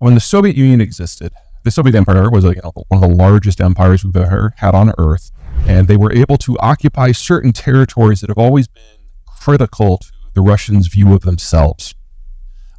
When the Soviet Union existed, the Soviet Empire was one of the largest empires we've ever had on Earth, and they were able to occupy certain territories that have always been critical to the Russians' view of themselves.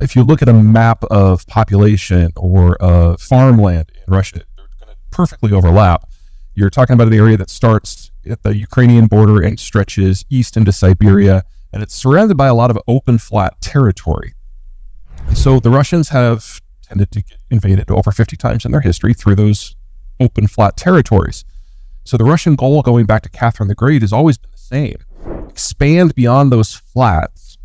If you look at a map of population or of farmland in Russia, they're going to perfectly overlap. You're talking about an area that starts at the Ukrainian border and stretches east into Siberia, and it's surrounded by a lot of open, flat territory. So the Russians have tended to get invaded over 50 times in their history through those open, flat territories. So the Russian goal going back to Catherine the Great has always been the same. Expand beyond those flats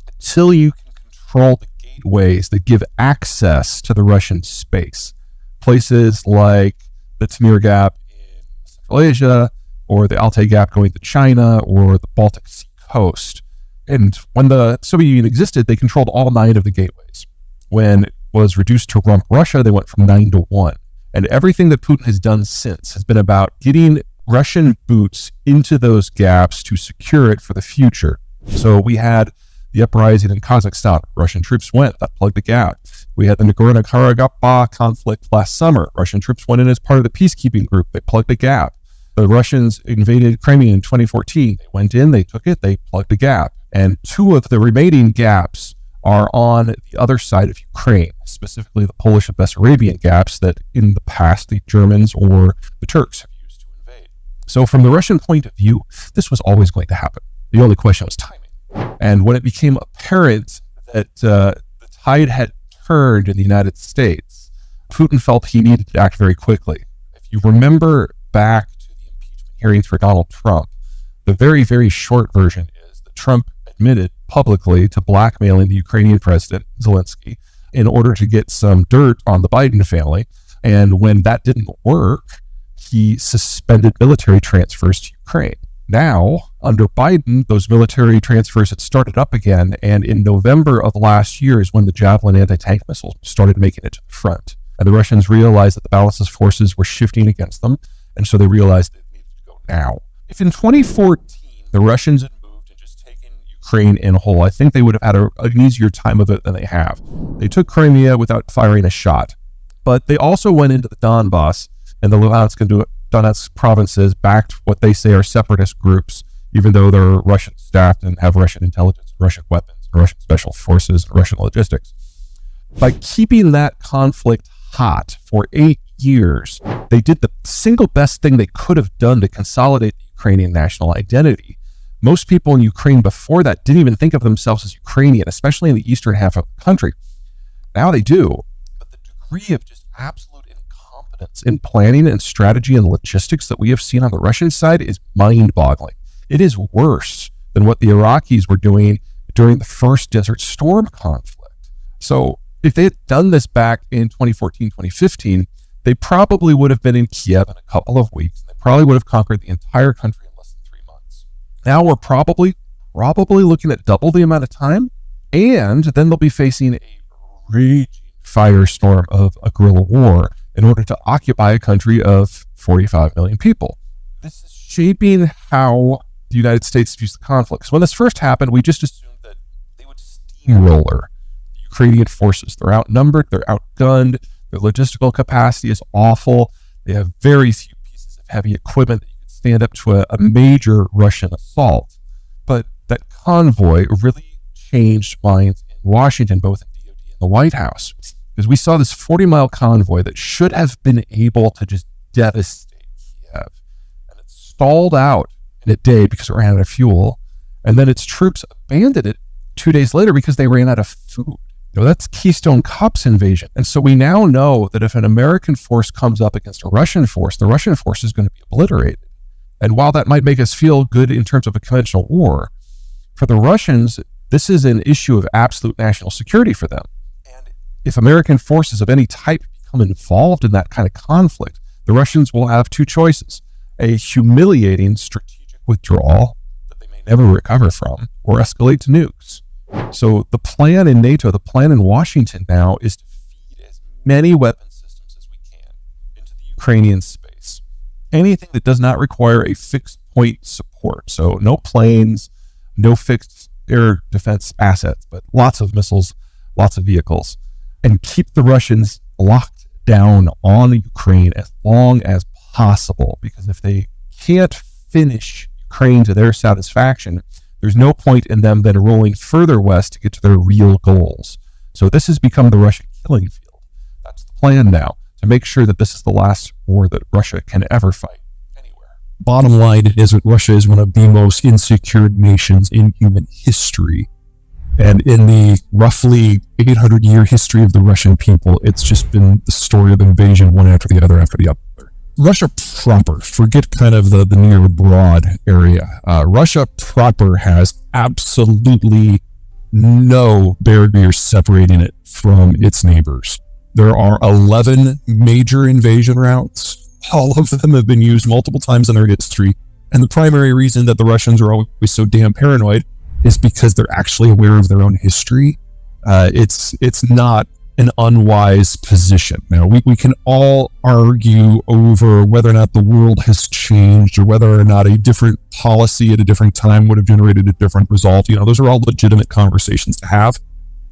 until you can control the gateways that give access to the Russian space. Places like the Timur Gap in Central Asia, or the Altai Gap going to China, or the Baltic Sea coast. And when the Soviet Union existed, they controlled all 9 of the gateways. When it was reduced to rump Russia, they went from 9 to 1. And everything that Putin has done since has been about getting Russian boots into those gaps to secure it for the future. So we had the uprising in Kazakhstan. Russian troops went, that plugged the gap. We had the Nagorno-Karabakh conflict last summer. Russian troops went in as part of the peacekeeping group. They plugged the gap. The Russians invaded Crimea in 2014. They went in, they took it, they plugged the gap. And 2 of the remaining gaps are on the other side of Ukraine, specifically the Polish and Bessarabian gaps that in the past the Germans or the Turks have used to invade. So from the Russian point of view, this was always going to happen. The only question was timing. And when it became apparent that the tide had turned in the United States, Putin felt he needed to act very quickly. If you remember back to the impeachment hearings for Donald Trump, the very, very short version is that Trump admitted publicly to blackmailing the Ukrainian president, Zelensky, in order to get some dirt on the Biden family. And when that didn't work, he suspended military transfers to Ukraine. Now, under Biden, those military transfers had started up again, and in November of last year is when the Javelin anti-tank missiles started making it to the front. And the Russians realized that the balance of forces were shifting against them, and so they realized it needed to go now. If in 2014, the Russians had moved and just taken Ukraine in whole, I think they would have had an easier time of it than they have. They took Crimea without firing a shot, but they also went into the Donbass and the Luhansk and Donetsk provinces, backed what they say are separatist groups, even though they're Russian staffed and have Russian intelligence, Russian weapons, Russian special forces, and Russian logistics. By keeping that conflict hot for 8 years, they did the single best thing they could have done to consolidate the Ukrainian national identity. Most people in Ukraine before that didn't even think of themselves as Ukrainian, especially in the eastern half of the country. Now they do, but the degree of just absolute incompetence in planning and strategy and logistics that we have seen on the Russian side is mind-boggling. It is worse than what the Iraqis were doing during the first Desert Storm conflict. So if they had done this back in 2014, 2015, they probably would have been in Kiev in a couple of weeks. They probably would have conquered the entire country in less than 3 months. Now we're probably looking at double the amount of time, and then they'll be facing a raging firestorm of a guerrilla war in order to occupy a country of 45 million people. This is shaping how the United States views the conflict. So when this first happened, we just assumed that they would steamroller the Ukrainian forces. They're outnumbered, they're outgunned, their logistical capacity is awful. They have very few pieces of heavy equipment that you can stand up to a major Russian assault. But that convoy really changed minds in Washington, both in DOD and the White House. Because we saw this 40-mile convoy that should have been able to just devastate Kiev. And it stalled out in a day because it ran out of fuel. And then its troops abandoned it 2 days later because they ran out of food. That's Keystone Cop's invasion. And so we now know that if an American force comes up against a Russian force, the Russian force is going to be obliterated. And while that might make us feel good in terms of a conventional war, for the Russians, this is an issue of absolute national security for them. And if American forces of any type become involved in that kind of conflict, the Russians will have 2 choices: a humiliating strategic withdrawal that they may never recover from, or escalate to nukes. So the plan in NATO, the plan in Washington now, is to feed as many weapon systems as we can into the Ukrainian space. Anything that does not require a fixed point support. So no planes, no fixed air defense assets, but lots of missiles, lots of vehicles. and keep the Russians locked down on Ukraine as long as possible. Because if they can't finish Ukraine to their satisfaction, there's no point in them then rolling further west to get to their real goals. So this has become the Russian killing field. That's the plan now, to make sure that this is the last war that Russia can ever fight anywhere. Bottom line is that Russia is one of the most insecure nations in human history. And in the roughly 800-year history of the Russian people, it's just been the story of invasion one after the other. Russia proper, forget kind of the near broad area. Russia proper has absolutely no barriers separating it from its neighbors. There are 11 major invasion routes. All of them have been used multiple times in their history. And the primary reason that the Russians are always so damn paranoid is because they're actually aware of their own history. It's not an unwise position. Now, we can all argue over whether or not the world has changed or whether or not a different policy at a different time would have generated a different result. Those are all legitimate conversations to have.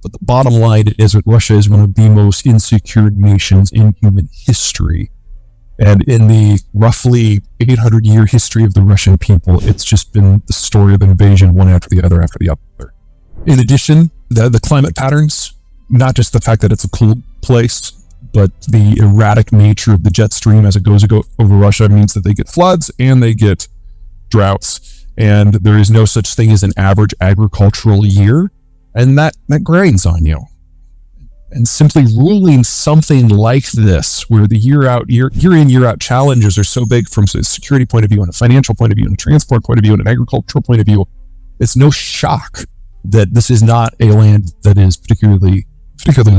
But the bottom line is that Russia is one of the most insecure nations in human history. And in the roughly 800-year history of the Russian people, it's just been the story of invasion one after the other. In addition, the climate patterns, not just the fact that it's a cool place, but the erratic nature of the jet stream as it goes over Russia means that they get floods and they get droughts. And there is no such thing as an average agricultural year. And that grinds on you. And simply ruling something like this, where the year in, year out challenges are so big from a security point of view, and a financial point of view, and a transport point of view, and an agricultural point of view, it's no shock that this is not a land that is particularly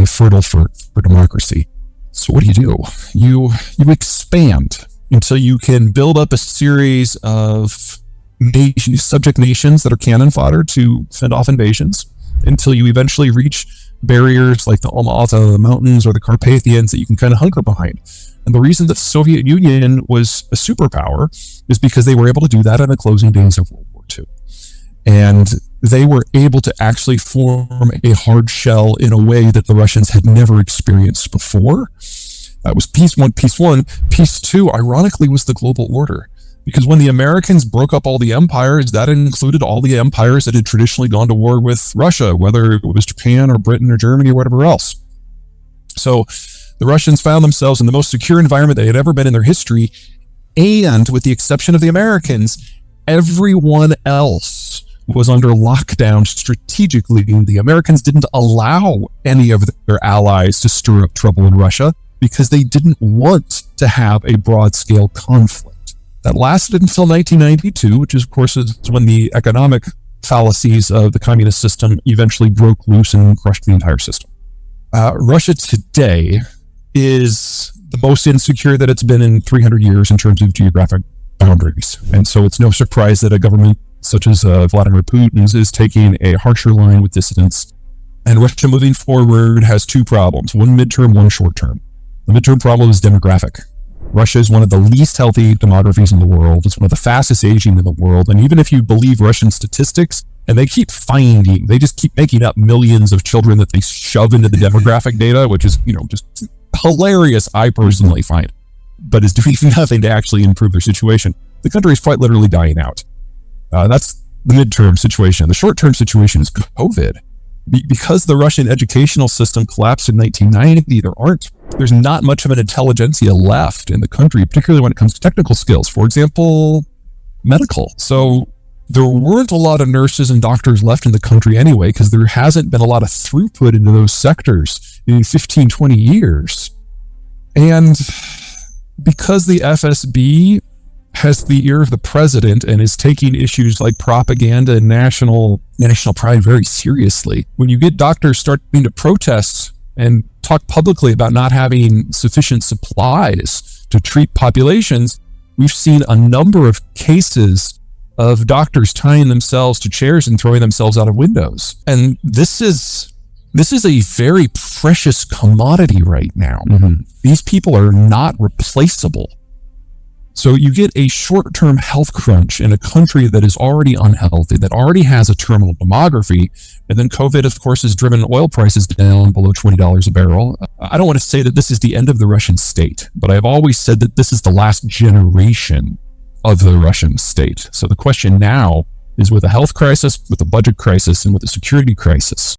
fertile for democracy. So what do? You expand until you can build up a series of subject nations that are cannon fodder to fend off invasions, until you eventually reach barriers like the Alma-Ata Mountains or the Carpathians that you can kind of hunker behind. And the reason that the Soviet Union was a superpower is because they were able to do that in the closing days of World War II. And they were able to actually form a hard shell in a way that the Russians had never experienced before. That was piece one. Piece two, ironically, was the global order. Because when the Americans broke up all the empires, that included all the empires that had traditionally gone to war with Russia, whether it was Japan or Britain or Germany or whatever else. So the Russians found themselves in the most secure environment they had ever been in their history. And with the exception of the Americans, everyone else was under lockdown strategically. The Americans didn't allow any of their allies to stir up trouble in Russia because they didn't want to have a broad-scale conflict. That lasted until 1992, which is, of course, is when the economic fallacies of the communist system eventually broke loose and crushed the entire system. Russia today is the most insecure that it's been in 300 years in terms of geographic boundaries. And so it's no surprise that a government such as Vladimir Putin's is taking a harsher line with dissidents. And Russia moving forward has two problems, one midterm, one short term. The midterm problem is demographic. Russia is one of the least healthy demographies in the world. It's one of the fastest aging in the world. And even if you believe Russian statistics, and they just keep making up millions of children that they shove into the demographic data, which is, just hilarious, I personally find, but is doing nothing to actually improve their situation. The country is quite literally dying out. That's the midterm situation. The short-term situation is COVID. Because the Russian educational system collapsed in 1990, there's not much of an intelligentsia left in the country, particularly when it comes to technical skills. For example, medical. So there weren't a lot of nurses and doctors left in the country anyway, because there hasn't been a lot of throughput into those sectors in 15, 20 years. And because the FSB has the ear of the president and is taking issues like propaganda and national pride very seriously, when you get doctors starting to protest and talk publicly about not having sufficient supplies to treat populations, we've seen a number of cases of doctors tying themselves to chairs and throwing themselves out of windows. And this is a very precious commodity right now. Mm-hmm. These people are not replaceable. So you get a short-term health crunch in a country that is already unhealthy, that already has a terminal demography. And then COVID, of course, has driven oil prices down below $20 a barrel. I don't want to say that this is the end of the Russian state, but I've always said that this is the last generation of the Russian state. So the question now is, with a health crisis, with a budget crisis, and with a security crisis,